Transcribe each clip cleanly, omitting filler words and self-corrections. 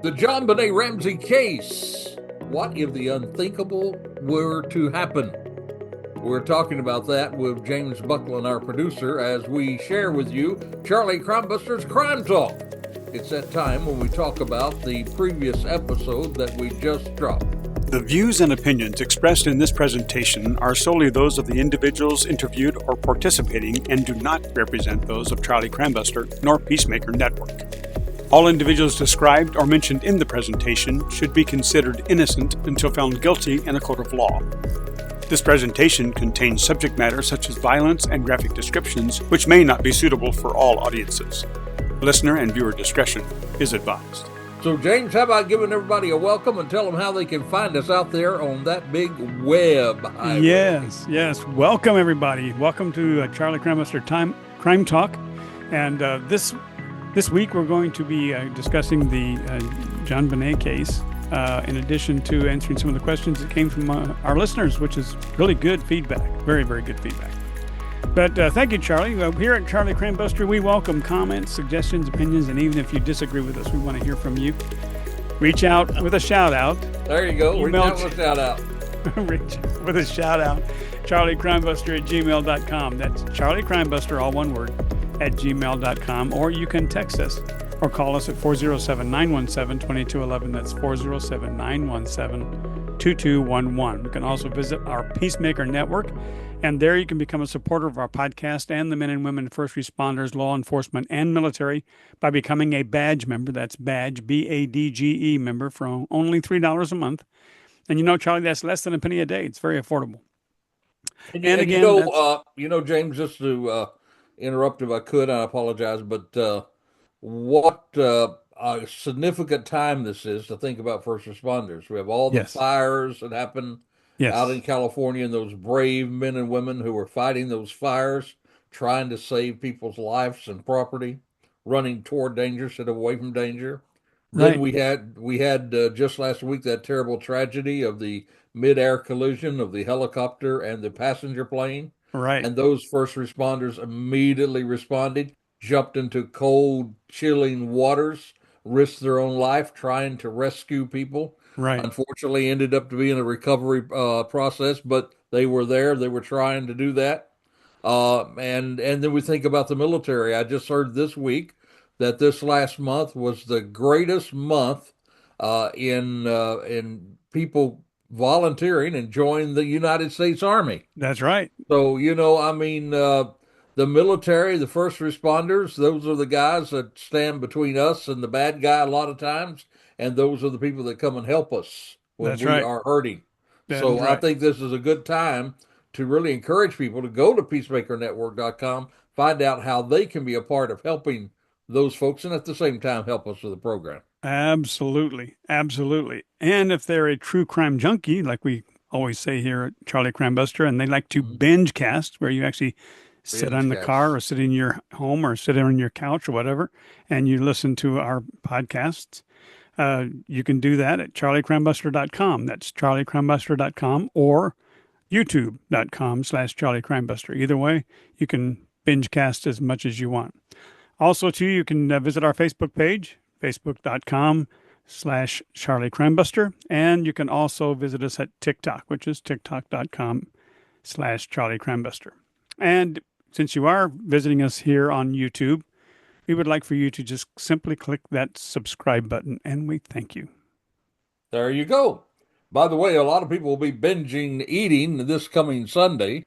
The JonBenet Ramsey case. What if the unthinkable were to happen? We're talking about that with James Buckland, our producer, as we share with you Charlie Crimebuster's Crime Talk. It's that time when we talk about the previous episode that we just dropped. The views and opinions expressed in this presentation are solely those of the individuals interviewed or participating and do not represent those of Charlie Crimebuster nor Peacemaker Network. All individuals described or mentioned in the presentation should be considered innocent until found guilty in a court of law. This presentation contains subject matter such as violence and graphic descriptions, which may not be suitable for all audiences. Listener and viewer discretion is advised. So, James, how about giving everybody a welcome and tell them how they can find us out there on that big web highway? Yes. Welcome, everybody. Welcome to Charlie Crimebuster Crime Talk. And this week we're going to be discussing the JonBenet case, in addition to answering some of the questions that came from our listeners, which is really good feedback. Very, very good feedback. But thank you, Charlie. Here at Charlie Crimebuster, we welcome comments, suggestions, opinions, and even if you disagree with us, we want to hear from you. Reach out with a shout-out. There you go. Reach out with a shout-out. Reach with a shout-out. charliecrimebuster@gmail.com. That's charliecrimebuster, all one word, at gmail.com. Or you can text us or call us at 407-917-2211. That's 407-917-2211. You can also visit our Peacemaker Network, and there you can become a supporter of our podcast and the men and women, first responders, law enforcement, and military by becoming a badge member. That's badge, BADGE member, for only $3 a month. And you know, Charlie, that's less than a penny a day. It's very affordable. And again, James, just to interrupt if I could, I apologize, but what a significant time this is to think about first responders. We have all the fires that happen out in California, and those brave men and women who were fighting those fires, trying to save people's lives and property, running toward danger instead of away from danger. Then we had just last week that terrible tragedy of the mid-air collision of the helicopter and the passenger plane. Right. And those first responders immediately responded, jumped into cold, chilling waters, risked their own life trying to rescue people. Right. Unfortunately, ended up to be in a recovery process, but they were there. They were trying to do that. And then we think about the military. I just heard this week that this last month was the greatest month in people volunteering and joining the United States Army. That's right. So, the military, the first responders, those are the guys that stand between us and the bad guy a lot of times. And those are the people that come and help us when we are hurting. So I think this is a good time to really encourage people to go to peacemakernetwork.com, find out how they can be a part of helping those folks, and at the same time help us with the program. Absolutely. And if they're a true crime junkie, like we always say here at Charlie Crimebuster, and they like to binge cast, where you actually sit in the car or sit in your home or sit on your couch or whatever, and you listen to our podcasts, you can do that at charliecrimebuster.com. That's charliecrimebuster.com or youtube.com/charliecrimebuster. Either way, you can binge cast as much as you want. Also, too, you can visit our Facebook page, facebook.com/charliecrimebuster. And you can also visit us at TikTok, which is tiktok.com/charliecrimebuster. And since you are visiting us here on YouTube, we would like for you to just simply click that subscribe button, and we thank you. There you go. By the way, a lot of people will be binging eating this coming Sunday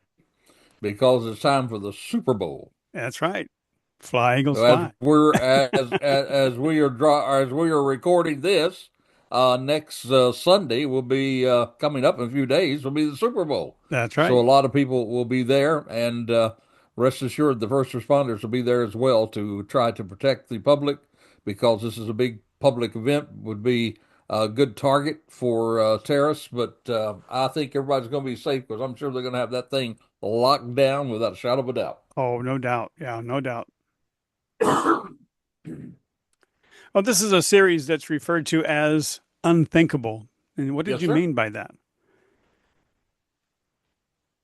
because it's time for the Super Bowl. That's right. Fly, Eagles, fly. As we are recording this, next Sunday will be coming up in a few days. Will be the Super Bowl. That's right. So a lot of people will be there, and rest assured, the first responders will be there as well to try to protect the public, because this is a big public event. Would be a good target for terrorists, but I think everybody's going to be safe, because I'm sure they're going to have that thing locked down without a shadow of a doubt. Oh, no doubt. Yeah, no doubt. Well, this is a series that's referred to as Unthinkable. And what did you mean by that?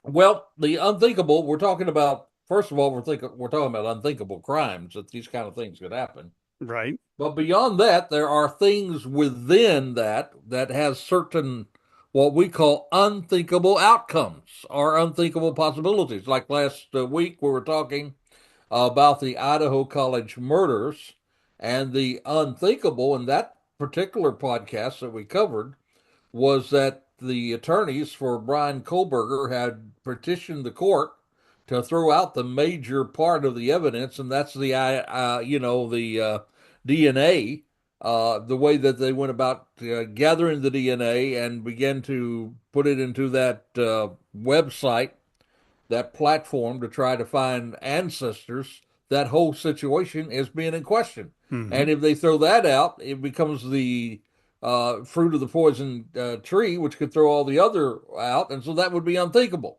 Well, the unthinkable, we're talking about, first of all, we're talking about unthinkable crimes, that these kind of things could happen. Right. But beyond that, there are things within that has certain what we call unthinkable outcomes or unthinkable possibilities. Like last week, we were talking about the Idaho College murders, and the unthinkable in that particular podcast that we covered was that the attorneys for Brian Kohlberger had petitioned the court to throw out the major part of the evidence, and that's the DNA. The way that they went about gathering the DNA and began to put it into that website, that platform to try to find ancestors, that whole situation is being in question. Hmm. And if they throw that out, it becomes the fruit of the poison tree, which could throw all the other out. And so that would be unthinkable.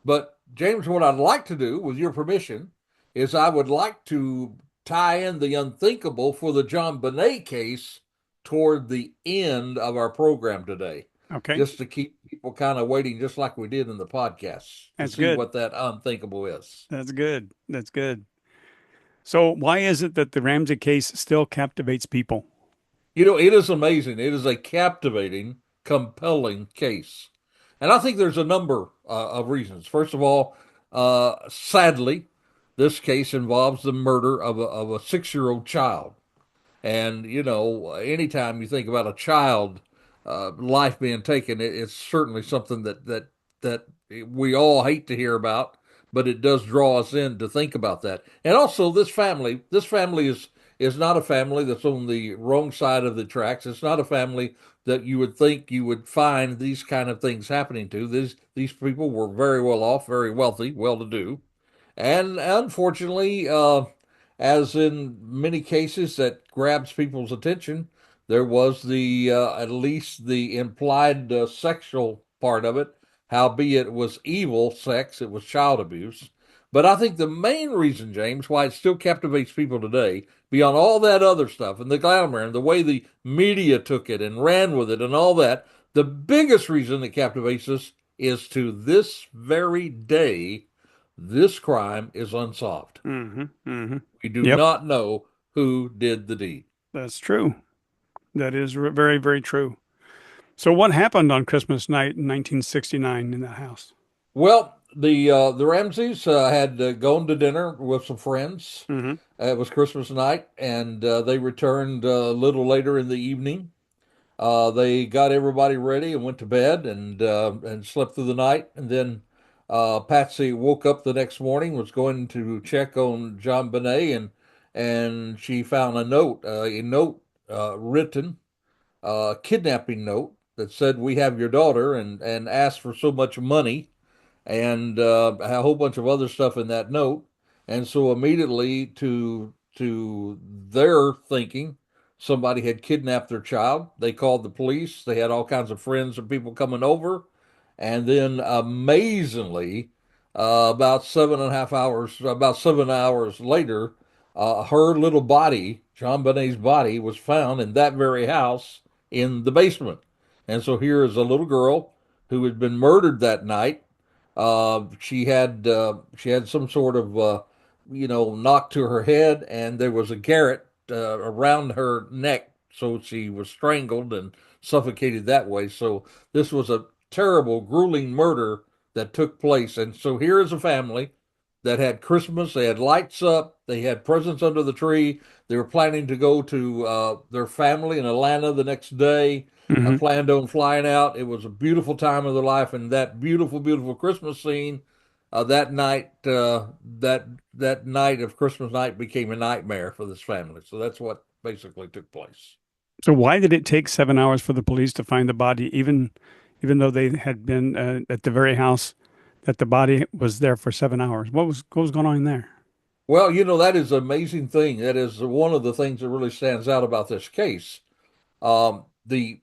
But, James, what I'd like to do, with your permission, is I would like to tie in the unthinkable for the JonBenet case toward the end of our program today, Okay. just to keep people kind of waiting, just like we did in the podcast, to That's see good. what that unthinkable is. That's good. That's good. So, why is it that the Ramsey case still captivates people? It is amazing. It is a captivating, compelling case. And I think there's a number of reasons. First of all, sadly, this case involves the murder of a 6-year-old child. And, anytime you think about a child life being taken, it's certainly something that we all hate to hear about, but it does draw us in to think about that. And also, this family is not a family that's on the wrong side of the tracks. It's not a family that you would think you would find these kind of things happening to. These people were very well off, very wealthy, well to do. And unfortunately, as in many cases that grabs people's attention, there was the at least the implied sexual part of it. Howbeit it was evil sex, it was child abuse. But I think the main reason, James, why it still captivates people today, beyond all that other stuff and the glamour and the way the media took it and ran with it and all that, the biggest reason it captivates us is to this very day this crime is unsolved. Hmm. Hmm. We do Yep. not know who did the deed. That's true. That is very, very true. So, what happened on Christmas night in 1969 in the house? Well, the Ramseys had gone to dinner with some friends. Hmm. It was Christmas night, and they returned a little later in the evening. They got everybody ready and went to bed and slept through the night. And then Patsy woke up the next morning, was going to check on JonBenet, and she found a note written, kidnapping note that said, "We have your daughter," and asked for so much money and a whole bunch of other stuff in that note. And so immediately to their thinking, somebody had kidnapped their child. They called the police. They had all kinds of friends and people coming over. And then amazingly, about 7 hours later, her little body, JonBenet's body, was found in that very house in the basement. And so here is a little girl who had been murdered that night. She had some sort of knock to her head, and there was a garrote around her neck, so she was strangled and suffocated that way. So this was a terrible, grueling murder that took place. And so here is a family that had Christmas. They had lights up. They had presents under the tree. They were planning to go to their family in Atlanta the next day. I Hmm. planned on flying out. It was a beautiful time of their life, and that beautiful, beautiful Christmas scene that night, that night of Christmas night became a nightmare for this family. So that's what basically took place. So, why did it take 7 hours for the police to find the body, even though they had been at the very house that the body was there for 7 hours? What was going on there? Well, that is an amazing thing. That is one of the things that really stands out about this case. The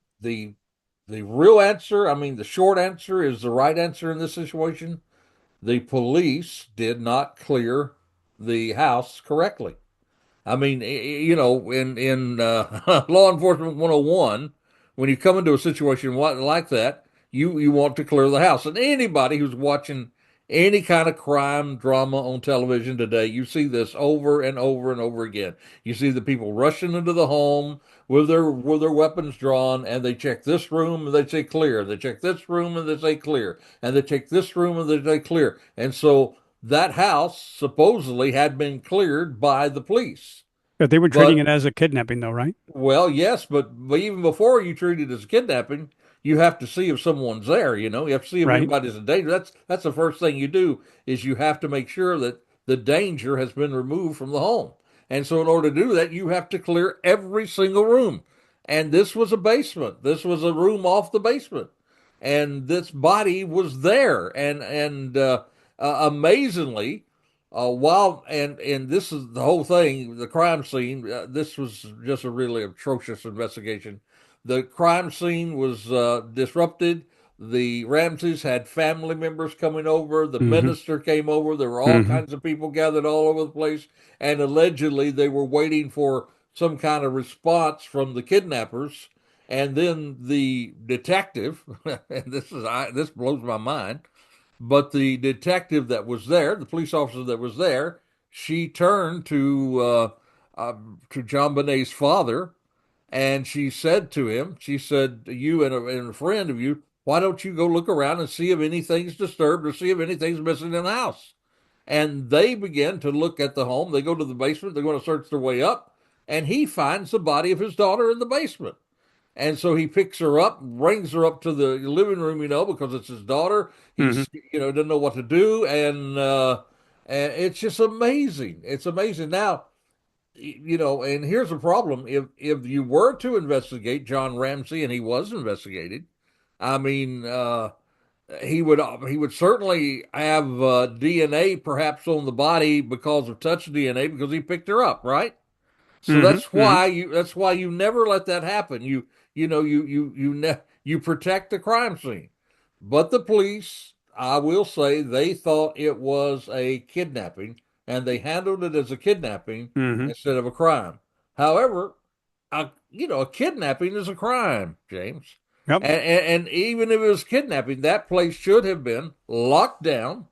real answer, I mean, the short answer is the right answer in this situation. The police did not clear the house correctly. I mean, in law enforcement 101, when you come into a situation like that, you want to clear the house. And anybody who's watching Any kind of crime drama on television today, you see this over and over and over again. You see the people rushing into the home with their weapons drawn, and they check this room and they say clear. They check this room and they say clear, and they check this room and they say clear. And so that house supposedly had been cleared by the police. But they were treating But it as a kidnapping, though, right? well, yes, but even before you treat it as kidnapping, you have to see if someone's there. You have to see if Right. anybody's in danger. That's the first thing you do is you have to make sure that the danger has been removed from the home. And so, in order to do that, you have to clear every single room. And this was a basement. This was a room off the basement, and this body was there. And amazingly, while and this is the whole thing, the crime scene. This was just a really atrocious investigation. The crime scene was disrupted. The Ramseys had family members coming over. The Mm-hmm. minister came over. There were all Mm-hmm. kinds of people gathered all over the place, and allegedly they were waiting for some kind of response from the kidnappers. And then the detective, and this blows my mind, but the detective that was there, the police officer that was there, she turned to JonBenet's father, and she said to him, she said, "You and a friend of you, why don't you go look around and see if anything's disturbed or see if anything's missing in the house?" And they begin to look at the home. They go to the basement. They're going to search their way up, and he finds the body of his daughter in the basement. And so he picks her up, brings her up to the living room, because it's his daughter. Mm-hmm. Doesn't know what to do, and it's just amazing. It's amazing. Now, and here's the problem: if you were to investigate John Ramsey, and he was investigated, I mean, he would certainly have DNA perhaps on the body because of touch DNA because he picked her up, right? So Mm-hmm. Mm-hmm. that's why you never let that happen. You protect the crime scene. But the police, I will say, they thought it was a kidnapping and they handled it as a kidnapping Mm-hmm. instead of a crime. However, a kidnapping is a crime, James. Yep. And even if it was kidnapping, that place should have been locked down.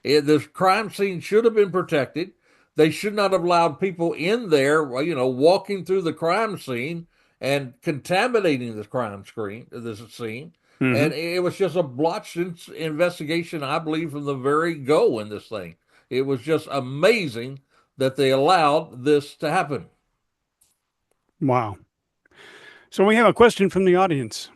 The crime scene should have been protected. They should not have allowed people in there, walking through the crime scene and contaminating this scene. Mm-hmm. And it was just a blotched investigation, I believe, from the very go in this thing. It was just amazing that they allowed this to happen. Wow. So we have a question from the audience.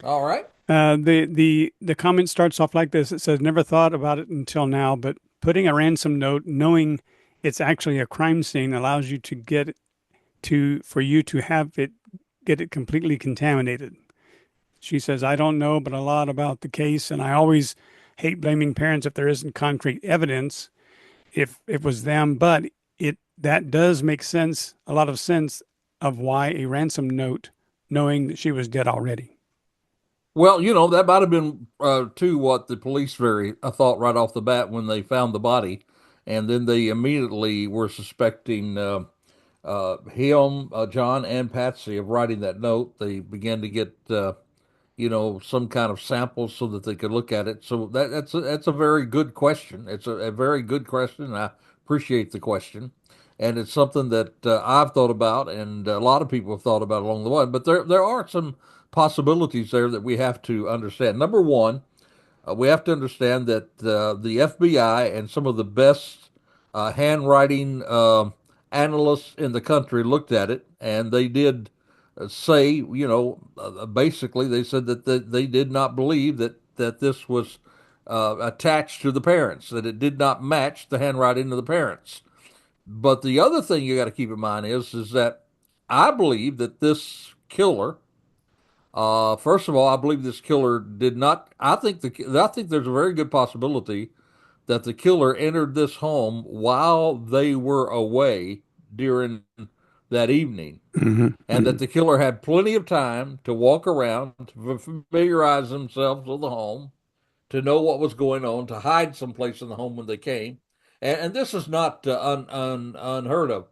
All right. The comment starts off like this. It says, "Never thought about it until now, but putting a ransom note, knowing it's actually a crime scene, allows you to for you to get it completely contaminated." She says, "I don't know, but a lot about the case, and I always hate blaming parents if there isn't concrete evidence, if it was them, but that does make sense, a lot of sense of why a ransom note, knowing that she was dead already." Well, that might have been too what the police thought right off the bat when they found the body, and then they immediately were suspecting him, John, and Patsy of writing that note. They began to get some kind of samples so that they could look at it. So that's a very good question. It's a very good question. And I appreciate the question, and it's something that I've thought about, and a lot of people have thought about along the way. But there are some possibilities there that we have to understand. Number one, we have to understand that the FBI and some of the best handwriting analysts in the country looked at it, and they did say, basically, they said that they did not believe that this was attached to the parents, that it did not match the handwriting of the parents. But the other thing you got to keep in mind is that I believe that this killer, first of all, I believe this killer did not. I think there's a very good possibility that the killer entered this home while they were away during that evening, Mm-hmm. and Mm-hmm. that the killer had plenty of time to walk around, to familiarize themselves with the home, to know what was going on, to hide someplace in the home when they came. And this is not unheard of.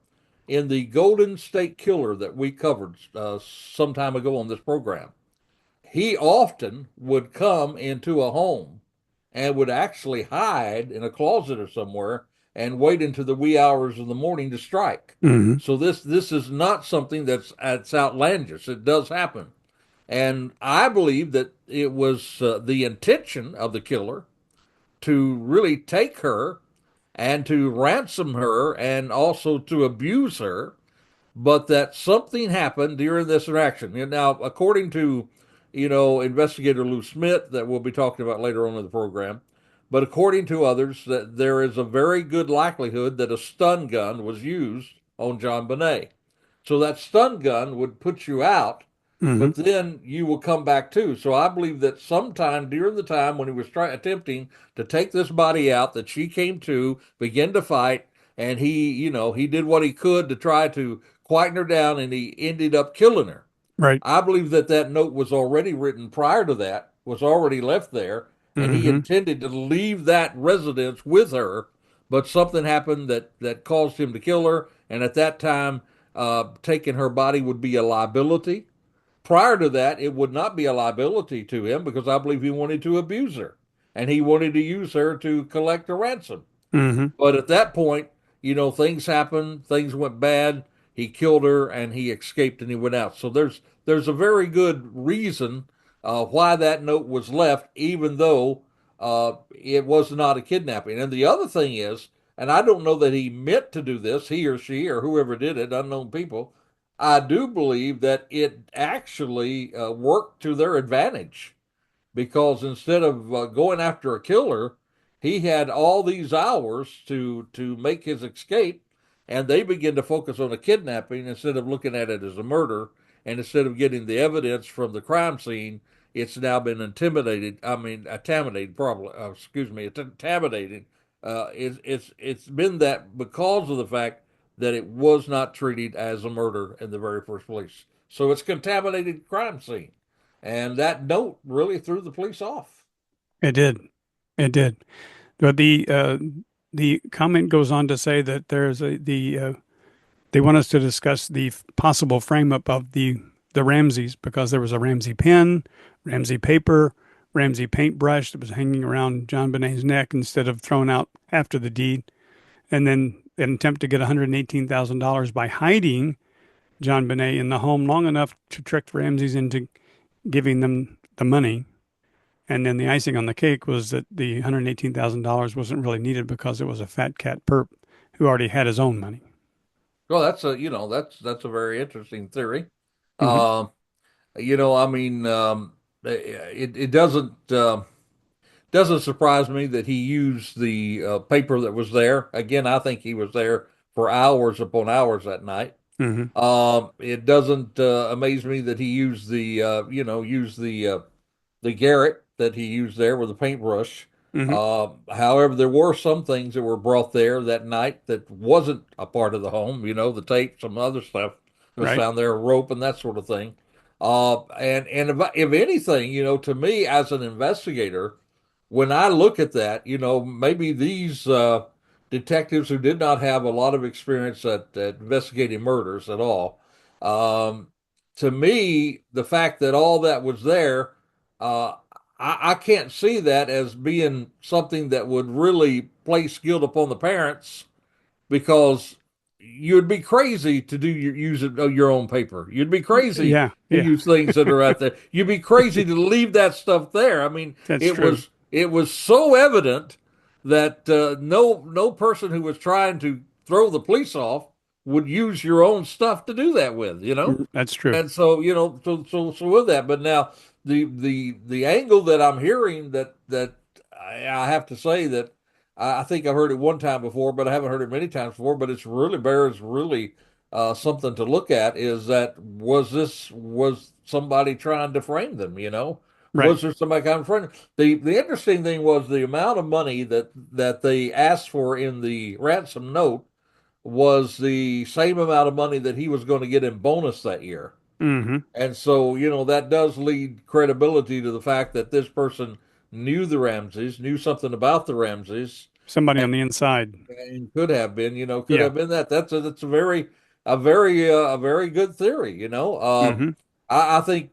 In the Golden State Killer that we covered some time ago on this program, he often would come into a home and would actually hide in a closet or somewhere and wait into the wee hours of the morning to strike. Hmm. So this is not something that's outlandish. It does happen. And I believe that it was the intention of the killer to really take her and to ransom her and also to abuse her, but that something happened during this interaction. Now, according to, investigator Lou Smit, that we'll be talking about later on in the program, but according to others, that there is a very good likelihood that a stun gun was used on JonBenet. So that stun gun would put you out, Hmm. but then you will come back too. So I believe that sometime during the time when he was attempting to take this body out, that she came to, began to fight, and he did what he could to try to quieten her down, and he ended up killing her. Right. I believe that that note was already written prior to that, was already left there, and he Hmm. intended to leave that residence with her, but something happened that caused him to kill her, and at that time, taking her body would be a liability. Prior to that, it would not be a liability to him because I believe he wanted to abuse her, and he wanted to use her to collect a ransom. Hmm. But at that point, things happened, things went bad. He killed her and he escaped and he went out. So there's a very good reason why that note was left, even though it was not a kidnapping. And the other thing is, and I don't know that he meant to do this, he or she or whoever did it, unknown people. I do believe that it actually worked to their advantage because instead of going after a killer, he had all these hours to make his escape, and they begin to focus on a kidnapping instead of looking at it as a murder. And instead of getting the evidence from the crime scene, it's now been intimidated. I mean, intimidated, probably. Excuse me, it's intimidated. It's been that because of the fact that it was not treated as a murder in the very first place. So it's contaminated crime scene. And that note really threw the police off. It did. It did. But the comment goes on to say that they want us to discuss the possible frame up of the Ramseys because there was a Ramsey pen, Ramsey paper, Ramsey paintbrush that was hanging around JonBenet's neck instead of thrown out after the deed, and then an attempt to get $118,000 by hiding JonBenet in the home long enough to trick the Ramseys into giving them the money. And then the icing on the cake was that the $118,000 wasn't really needed because it was a fat cat perp who already had his own money. Well, that's a very interesting theory. Hmm. Um, I mean, it doesn't surprise me that he used the paper that was there. Again, I think he was there for hours upon hours that night. Hmm. It doesn't amaze me that he used the Garrett that he used there with the paintbrush. Hmm. However, there were some things that were brought there that night that wasn't a part of the home. The tape, some other stuff was Right. found there, a rope and that sort of thing. And if anything, to me as an investigator, when I look at that, maybe these detectives who did not have a lot of experience at investigating murders at all, um, to me, the fact that all that was there, uh, I can't see that as being something that would really place guilt upon the parents because you'd be crazy to use your own paper. You'd be crazy Yeah. to Yeah. use things that are out there. You'd be crazy to leave that stuff there. I mean, That's it true. was it was so evident that no person who was trying to throw the police off would use your own stuff to do that with. That's true. And so, so with that, but now the angle that I'm hearing that I have to say that I think I've heard it one time before, but I haven't heard it many times before. But it's really bears really something to look at. Is that was somebody trying to frame them? Right. Was there somebody kind of frame them? The interesting thing was the amount of money that they asked for in the ransom note was the same amount of money that he was going to get in bonus that year. Hmm. And so, that does lead credibility to the fact that this person knew the Ramses, knew something about the Ramses, Somebody and, on the inside. and could have been, could Yeah. have been that. That's a very good theory. Hmm. I think,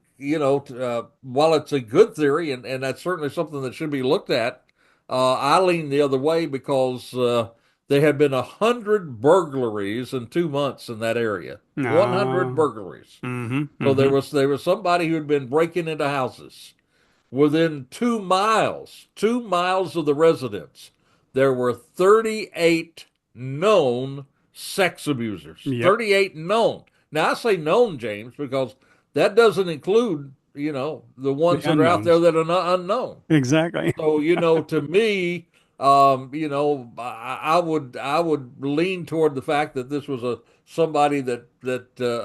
while it's a good theory, and that's certainly something that should be looked at, I lean the other way because there had been 100 burglaries in 2 months in that area. 100 No. burglaries. Mm-hmm. So Mm-hmm. there was somebody who had been breaking into houses. Within 2 miles of the residence, there were 38 known sex abusers. Yep. 38 known. Now I say known, James, because that doesn't include, the The ones that are out there unknowns. that are not unknown. Exactly. So, to me, I would lean toward the fact that this was a somebody that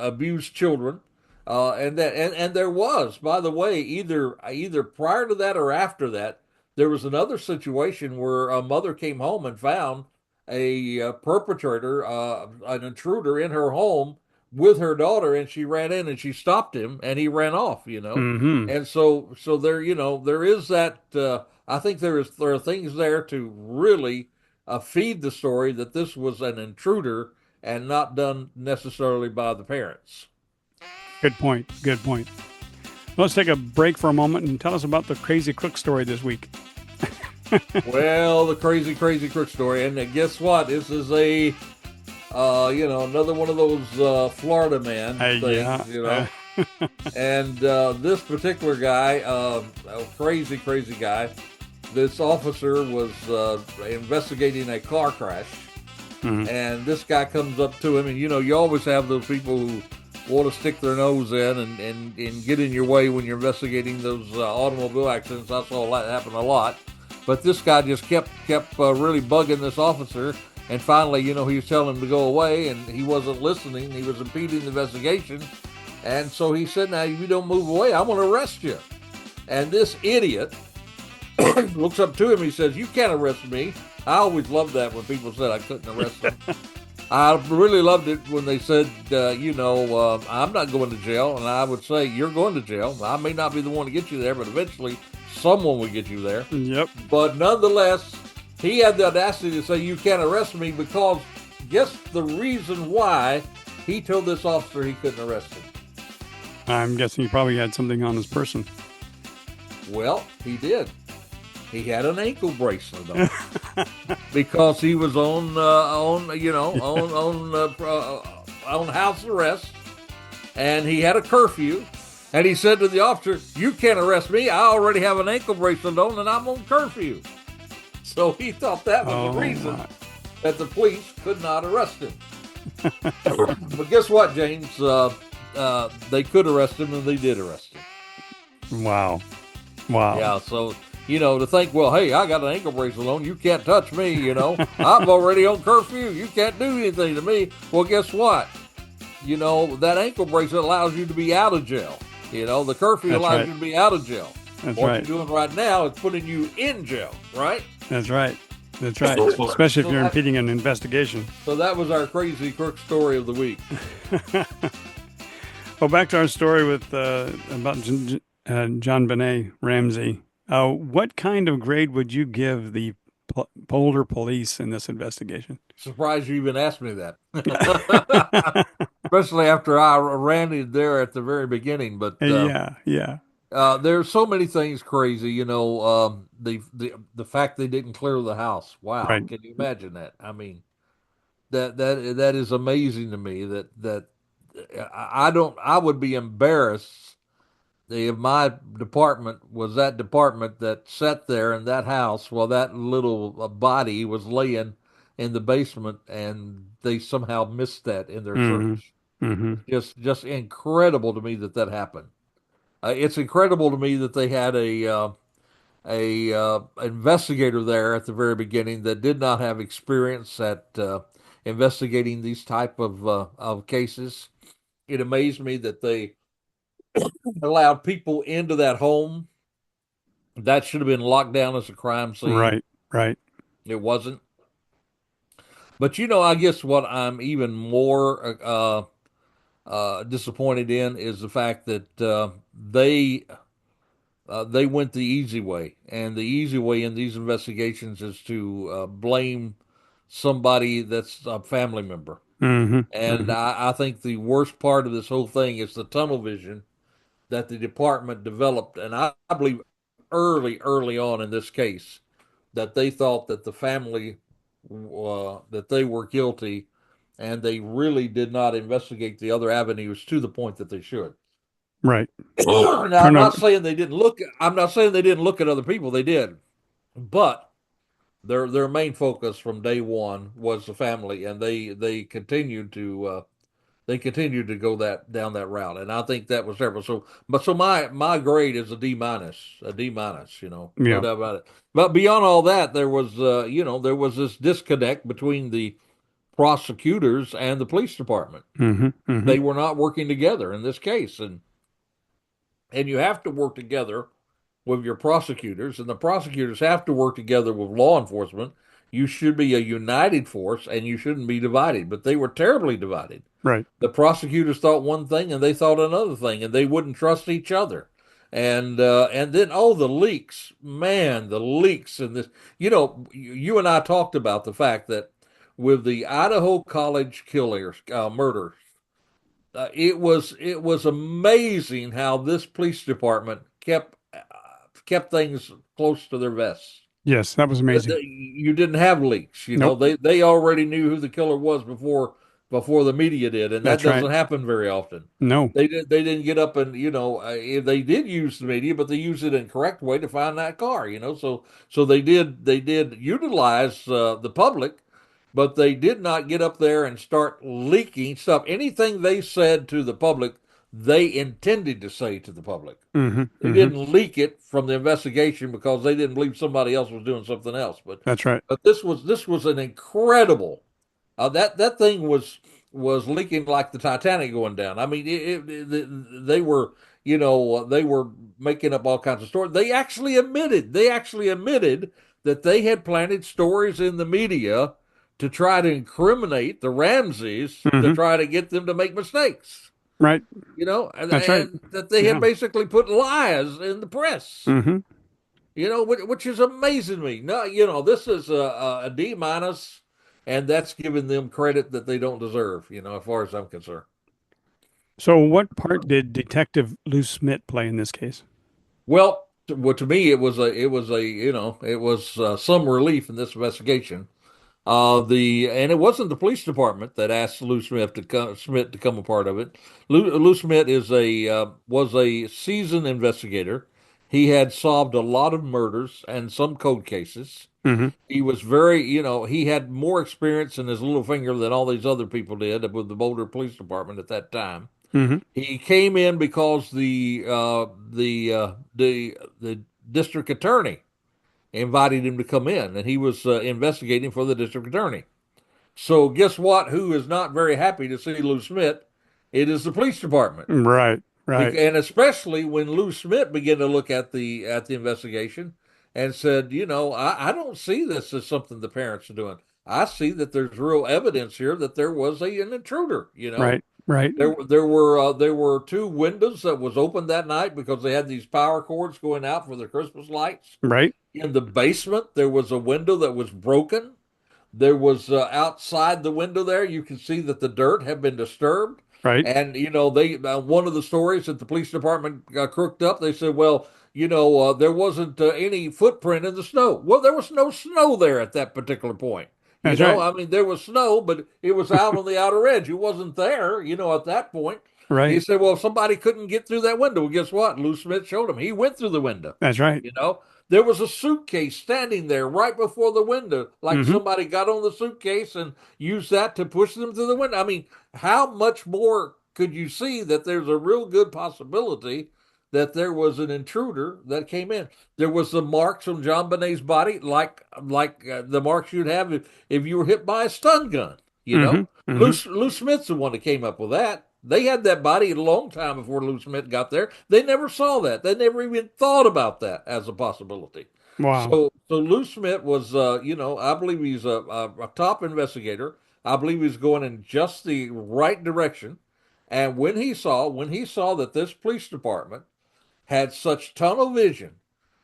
abused children, and there was, by the way, either prior to that or after that, there was another situation where a mother came home and found a perpetrator, an intruder in her home with her daughter, and she ran in and she stopped him, and he ran off. Mm-hmm. And so there, there is that. I think there are things there to really feed the story that this was an intruder and not done necessarily by the parents. Good point. Good point. Let's take a break for a moment and tell us about the crazy crook story this week. Well, the crazy, crazy crook story, and guess what? This is another one of those Florida man things, Yeah. And this particular guy, a crazy, crazy guy, this officer was investigating a car crash, and this guy comes up to him, and you always have those people who want to stick their nose in and get in your way when you're investigating those automobile accidents. I saw that happen a lot, but this guy just kept really bugging this officer, and finally, he was telling him to go away, and he wasn't listening. He was impeding the investigation, and so he said, "Now, if you don't move away, I'm going to arrest you." And this idiot looks up to him. He says, "You can't arrest me." I always loved that when people said I couldn't arrest them. I really loved it when they said, "I'm not going to jail." And I would say, "You're going to jail. I may not be the one to get you there, but eventually someone will get you there." Yep. But nonetheless, he had the audacity to say, "You can't arrest me," because guess the reason why he told this officer he couldn't arrest him. I'm guessing he probably had something on his person. Well, he did. He had an ankle bracelet on because he was on house arrest, and he had a curfew. And he said to the officer, "You can't arrest me. I already have an ankle bracelet on, and I'm on curfew." So he thought that was the reason that the police could not arrest him. But guess what, James? They could arrest him, and they did arrest him. Wow. Yeah, so, to think, well, hey, I got an ankle bracelet on. You can't touch me, I'm already on curfew. You can't do anything to me. Well, guess what? That ankle bracelet allows you to be out of jail. The curfew allows you to be out of jail. That's what right. you're doing right now is putting you in jail, right? That's right. That's right. Especially if you're impeding an investigation. So that was our crazy crook story of the week. Well, back to our story with about JonBenet Ramsey. What kind of grade would you give the Boulder police in this investigation? Surprised you even asked me that. Especially after I ranted there at the very beginning. But yeah. There's so many things crazy. The fact they didn't clear the house. Wow, Right. Can you imagine that? I mean, that is amazing to me. That I would be embarrassed if my department was that department that sat there in that house while that little body was laying in the basement, and they somehow missed that in their search. Mm-hmm. Just incredible to me that happened. It's incredible to me that they had a investigator there at the very beginning that did not have experience at investigating these type of cases. It amazed me that they allowed people into that home. That should have been locked down as a crime scene. Right. It wasn't. But I guess what I'm even more disappointed in is the fact that they went the easy way, and the easy way in these investigations is to blame somebody that's a family member. Mm-hmm. And I think the worst part of this whole thing is the tunnel vision that the department developed, and I believe early on in this case, that they thought that the family that they were guilty, and they really did not investigate the other avenues to the point that they should. Right. Now, Turn out. I'm not saying they didn't look at other people. They did, but their main focus from day one was the family, and they continued to go that down that route, and I think that was terrible. So my grade is a D minus, no Yeah. doubt about it. But beyond all that, there was this disconnect between the prosecutors and the police department. Mm-hmm. Mm-hmm. They were not working together in this case, and you have to work together with your prosecutors, and the prosecutors have to work together with law enforcement. You should be a united force, and you shouldn't be divided. But they were terribly divided. Right. The prosecutors thought one thing, and they thought another thing, and they wouldn't trust each other. And then the leaks, man, the leaks in this. You and I talked about the fact that with the Idaho College killers, murder, it was amazing how this police department kept things close to their vests. Yes, that was amazing. You didn't have leaks. Nope. They already knew who the killer was before the media did, and that That's right. doesn't happen very often. No. They didn't get up and they did use the media, but they used it in a correct way to find that car. So they did utilize the public, but they did not get up there and start leaking stuff. Anything they said to the public, they intended to say to the public. Mm-hmm. They Mm-hmm. didn't leak it from the investigation because they didn't believe somebody else was doing something else. But That's right. but this was an incredible. That thing was leaking like the Titanic going down. I mean, they were making up all kinds of stories. They actually admitted that they had planted stories in the media to try to incriminate the Ramseys, to Mm-hmm. try to get them to make mistakes. Right. And, That's right. and that they Yeah. had basically put lies in the press. Mm-hmm. Which is amazing to me. No, this is a D minus, and that's giving them credit that they don't deserve. As far as I'm concerned. So, what part did Detective Lou Smit play in this case? Well, to me, it was some relief in this investigation. And it wasn't the police department that asked Smit to come a part of it. Lou Smit was a seasoned investigator. He had solved a lot of murders and some cold cases. Mm-hmm. He was he had more experience in his little finger than all these other people did with the Boulder Police Department at that time. Mm-hmm. He came in because the district attorney invited him to come in, and he was investigating for the district attorney. So guess what? Who is not very happy to see Lou Smit? It is the police department, Right. Right. and especially when Lou Smit began to look at the investigation and said, I don't see this as something the parents are doing. I see that there's real evidence here that there was an intruder. Right. Right. There were two windows that was open that night because they had these power cords going out for the Christmas lights. Right. In the basement, there was a window that was broken. There was outside the window there, you can see that the dirt had been disturbed. Right. And they one of the stories that the police department crooked up, they said, well, there wasn't any footprint in the snow. Well, there was no snow there at that particular point. That's right. I mean, there was snow, but it was out on the outer edge. It wasn't there, at that point. He Right. said, well, if somebody couldn't get through that window, well, guess what? Lou Smit showed him. He went through the window. That's right. There was a suitcase standing there right before the window, like Mm-hmm. somebody got on the suitcase and used that to push them through the window. I mean, how much more could you see that there's a real good possibility that there was an intruder that came in? There was the marks on JonBenet's body, like the marks you'd have if you were hit by a stun gun. Mm-hmm. Lou, Mm-hmm. Lou Smith's the one that came up with that. They had that body a long time before Lou Smit got there. They never saw that. They never even thought about that as a possibility. Wow. So Lou Smit was, I believe he's a top investigator. I believe he's going in just the right direction. And when he saw that this police department had such tunnel vision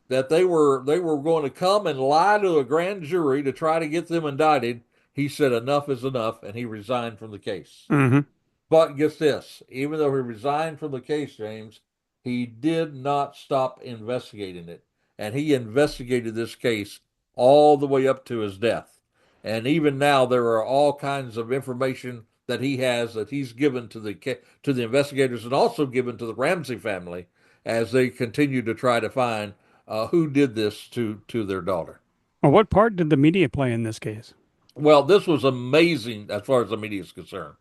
that they were going to come and lie to a grand jury to try to get them indicted, he said enough is enough, and he resigned from the case. Mm-hmm. But guess this, even though he resigned from the case, James, he did not stop investigating it. And he investigated this case all the way up to his death. And even now, there are all kinds of information that he has that he's given to the investigators and also given to the Ramsey family as they continue to try to find who did this to their daughter. Well, what part did the media play in this case? Well, this was amazing as far as the media is concerned.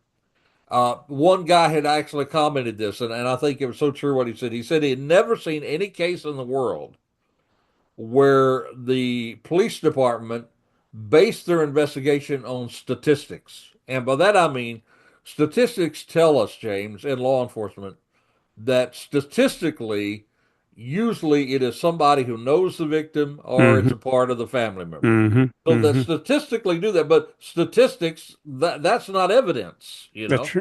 One guy had actually commented this, and I think it was so true what he said. He said he had never seen any case in the world where the police department based their investigation on statistics. And by that I mean, statistics tell us, James, in law enforcement, that statistically, usually it is somebody who knows the victim or it's Mm-hmm. a part of the family member. Mm-hmm. So that Mm-hmm. statistically do that, but statistics that's not evidence, you know. That's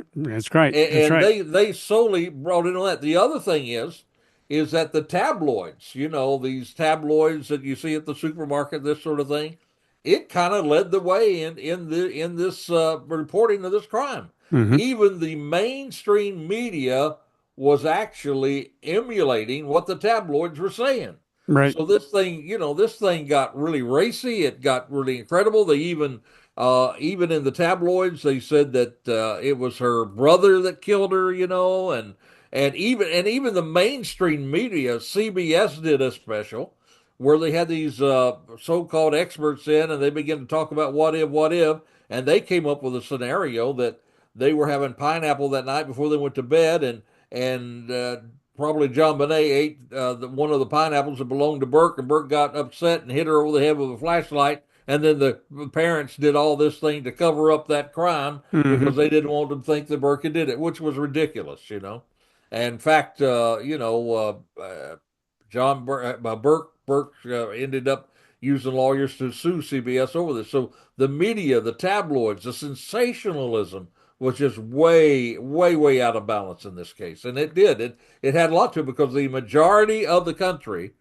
right. That's And right. they solely brought in on that. The other thing is that the tabloids, you know, these tabloids that you see at the supermarket, this sort of thing, it kind of led the way in this reporting of this crime. Mm-hmm. Even the mainstream media was actually emulating what the tabloids were saying. Right. So this thing, you know, this thing got really racy. It got really incredible. They even in the tabloids, they said that it was her brother that killed her, you know, and even the mainstream media, CBS did a special where they had these so-called experts in, and they began to talk about what if, and they came up with a scenario that they were having pineapple that night before they went to bed, and probably JonBenet ate one of the pineapples that belonged to Burke, and Burke got upset and hit her over the head with a flashlight. And then the parents did all this thing to cover up that crime Mm-hmm. because they didn't want them to think that Burke did it, which was ridiculous, you know. And in fact, Burke ended up using lawyers to sue CBS over this. So the media, the tabloids, the sensationalism was just way, way, way out of balance in this case. And it did. It had a lot to it because the majority of the country,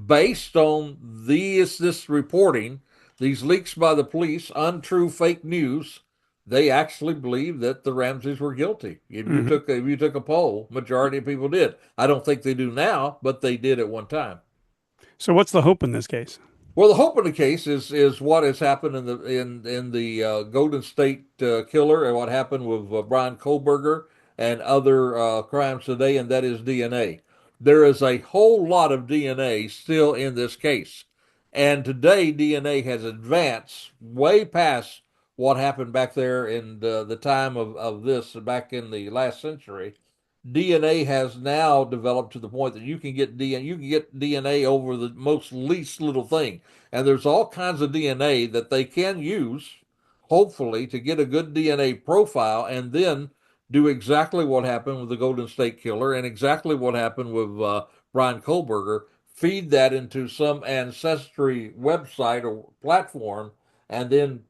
based on this reporting, these leaks by the police, untrue fake news, they actually believe that the Ramseys were guilty. Mm-hmm. If you took a poll, majority of people did. I don't think they do now, but they did at one time. So what's the hope in this case? Well, the hope in the case is what has happened in the Golden State killer and what happened with Brian Kohlberger and other crimes today, and that is DNA. There is a whole lot of DNA still in this case, and today DNA has advanced way past what happened back there in the time of this back in the last century. DNA has now developed to the point that you can get DNA over the most least little thing. And there's all kinds of DNA that they can use, hopefully, to get a good DNA profile and then do exactly what happened with the Golden State Killer and exactly what happened with Brian Kohlberger. Feed that into some ancestry website or platform and then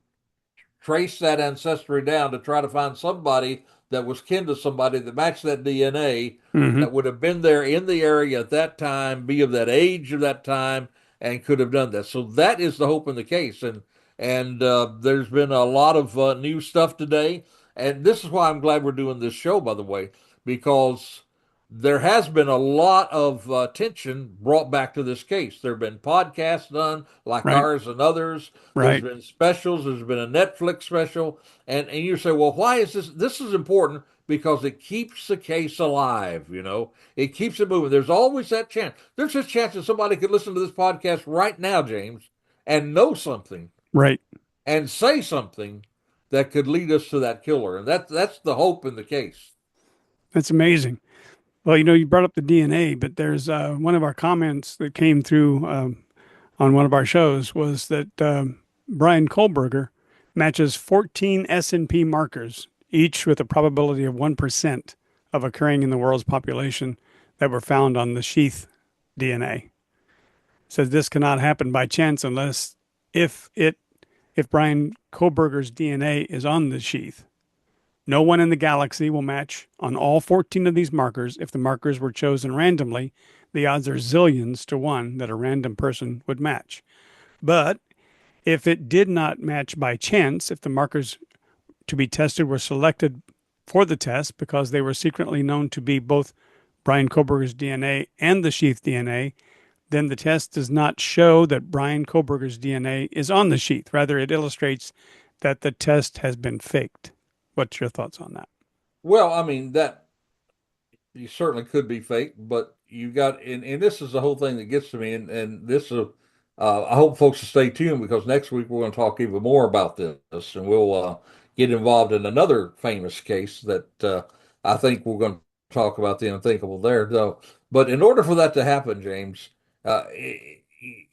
trace that ancestry down to try to find somebody that was kin to somebody that matched that DNA Mm-hmm. that would have been there in the area at that time, be of that age of that time, and could have done that. So that is the hope in the case. And there's been a lot of new stuff today, and this is why I'm glad we're doing this show, by the way, because there has been a lot of attention brought back to this case. There have been podcasts done like Right. ours and others. There's Right. been specials. There's been a Netflix special. And you say, well, why is this? This is important because it keeps the case alive, you know. It keeps it moving. There's always that chance. There's a chance that somebody could listen to this podcast right now, James, and know something Right. and say something that could lead us to that killer. And that's the hope in the case. That's amazing. Well, you brought up the DNA, but there's one of our comments that came through on one of our shows was that Brian Kohlberger matches 14 S&P markers, each with a probability of 1% of occurring in the world's population that were found on the sheath DNA. Says this cannot happen by chance unless if Brian Kohlberger's DNA is on the sheath. No one in the galaxy will match on all 14 of these markers. If the markers were chosen randomly, the odds are zillions to one that a random person would match. But if it did not match by chance, if the markers to be tested were selected for the test because they were secretly known to be both Brian Kohlberger's DNA and the sheath DNA, then the test does not show that Brian Koberger's DNA is on the sheath. Rather, it illustrates that the test has been faked. What's your thoughts on that? Well, I mean that you certainly could be fake, but you got and this is the whole thing that gets to me, and this I hope folks will stay tuned because next week we're going to talk even more about this, and we'll get involved in another famous case that I think we're going to talk about the unthinkable there, though. But in order for that to happen, James,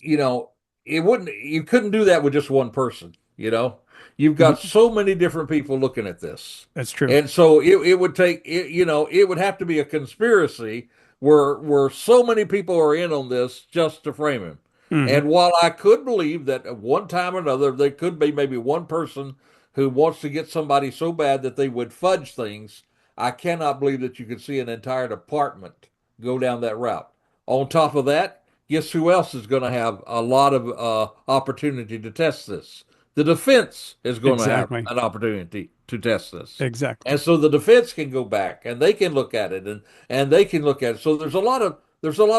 you know, it wouldn't you couldn't do that with just one person, you know. You've got Mhm. so many different people looking at this. That's true. And so it would take it, it would have to be a conspiracy where so many people are in on this just to frame him. Hmm. And while I could believe that at one time or another there could be maybe one person who wants to get somebody so bad that they would fudge things, I cannot believe that you could see an entire department go down that route. On top of that, guess who else is going to have a lot of opportunity to test this? The defense is going to have Exactly. an opportunity to test this. Exactly. And so the defense can go back and they can look at it and they can look at it. So there's a lot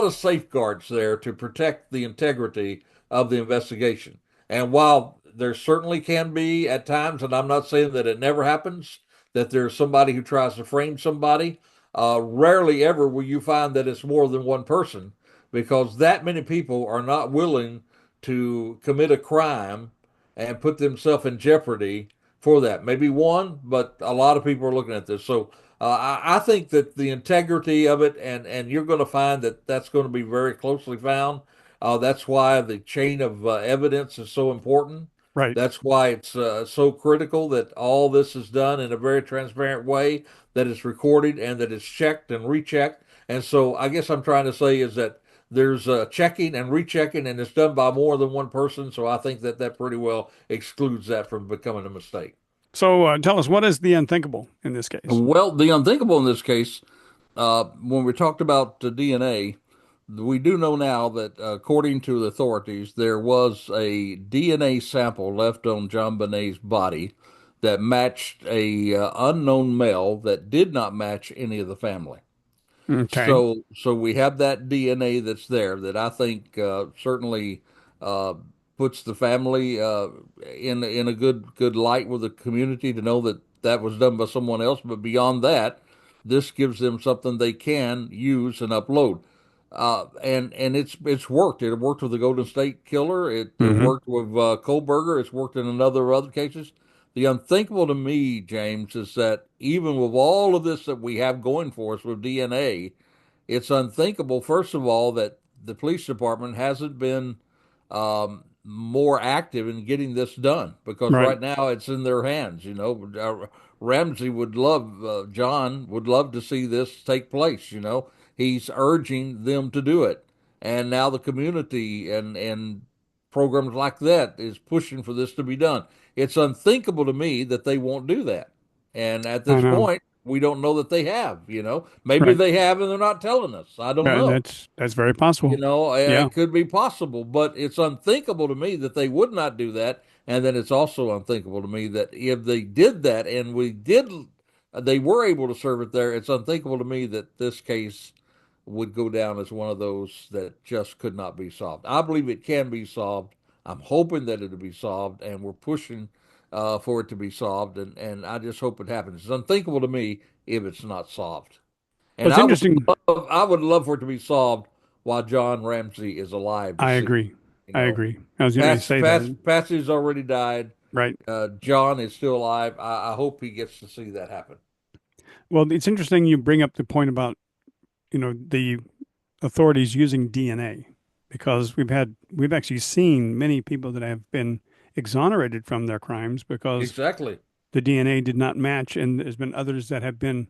of safeguards there to protect the integrity of the investigation. And while there certainly can be at times, and I'm not saying that it never happens, that there's somebody who tries to frame somebody, rarely ever will you find that it's more than one person because that many people are not willing to commit a crime and put themselves in jeopardy for that. Maybe one, but a lot of people are looking at this. So I think that the integrity of it, and you're going to find that that's going to be very closely found. That's why the chain of evidence is so important. Right. That's why it's so critical that all this is done in a very transparent way, that it's recorded and that it's checked and rechecked. And so I guess I'm trying to say is that there's checking and rechecking, and it's done by more than one person. So I think that that pretty well excludes that from becoming a mistake. So tell us, what is the unthinkable in this case? Well, the unthinkable in this case, when we talked about the DNA, we do know now that according to the authorities, there was a DNA sample left on JonBenet's body that matched a unknown male that did not match any of the family. Okay. So we have that DNA that's there that I think certainly uh, puts the family in a good light with the community to know that that was done by someone else. But beyond that, this gives them something they can use and upload. And it's worked. It worked with the Golden State Killer. It Hmm. worked with Kohlberger. It's worked in another other cases. The unthinkable to me, James, is that even with all of this that we have going for us with DNA, it's unthinkable, first of all, that the police department hasn't been more active in getting this done because Right. right now it's in their hands. Ramsey would love, John would love to see this take place. He's urging them to do it. And now the community and programs like that is pushing for this to be done. It's unthinkable to me that they won't do that. And at I this know. point, we don't know that they have. Maybe Right. they have and they're not telling us. I don't know. That's very possible. Yeah. It could be possible, but it's unthinkable to me that they would not do that. And then it's also unthinkable to me that if they did that and they were able to serve it there, it's unthinkable to me that this case would go down as one of those that just could not be solved. I believe it can be solved. I'm hoping that it'll be solved, and we're pushing for it to be solved. And I just hope it happens. It's unthinkable to me if it's not solved. Well, And it's interesting. I would love for it to be solved while John Ramsey is alive to I see. agree. You I know, agree. I was going to say that. Patsy's already died. Right. John is still alive. I hope he gets to see that happen. Well, it's interesting you bring up the point about, the authorities using DNA because we've actually seen many people that have been exonerated from their crimes because Exactly. the DNA did not match, and there's been others that have been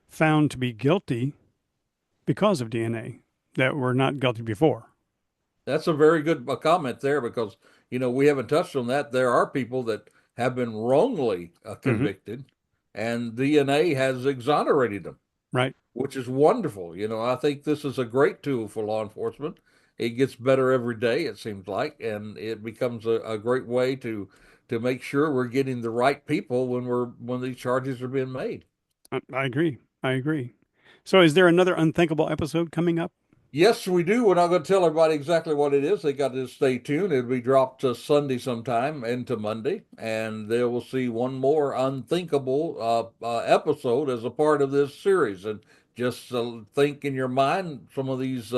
found to be guilty because of DNA that were not guilty before. That's a very good comment there because, we haven't touched on that. There are people that have been wrongly Hmm. convicted and DNA has exonerated them, Right. which is wonderful. I think this is a great tool for law enforcement. It gets better every day, it seems like, and it becomes a great way to make sure we're getting the right people when these charges are being made. I agree. I agree. So, is there another unthinkable episode coming up? Yes, we do. We're not going to tell everybody exactly what it is. They got to stay tuned. It'll be dropped Sunday sometime into Monday, and they will see one more Unthinkable episode as a part of this series. And just think in your mind some of these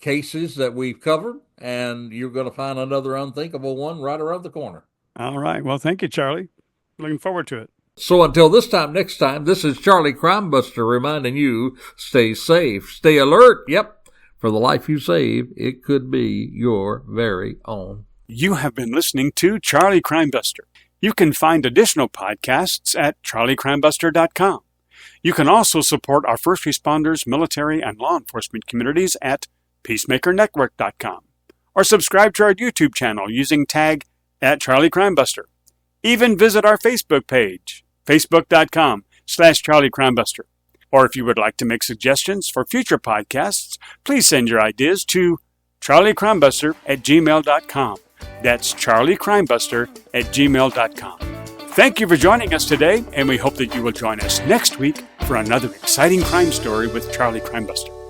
cases that we've covered, and you're going to find another Unthinkable one right around the corner. All right. Well, thank you, Charlie. Looking forward to it. So until this time next time, this is Charlie Crimebuster reminding you, stay safe, stay alert. Yep. For the life you save, it could be your very own. You have been listening to Charlie Crimebuster. You can find additional podcasts at charliecrimebuster.com. You can also support our first responders, military, and law enforcement communities at peacemakernetwork.com. Or subscribe to our YouTube channel using tag @CharlieCrimebuster. Even visit our Facebook page, facebook.com/CharlieCrimebuster. Or if you would like to make suggestions for future podcasts, please send your ideas to charliecrimebuster@gmail.com. That's charliecrimebuster@gmail.com. Thank you for joining us today, and we hope that you will join us next week for another exciting crime story with Charlie Crimebuster.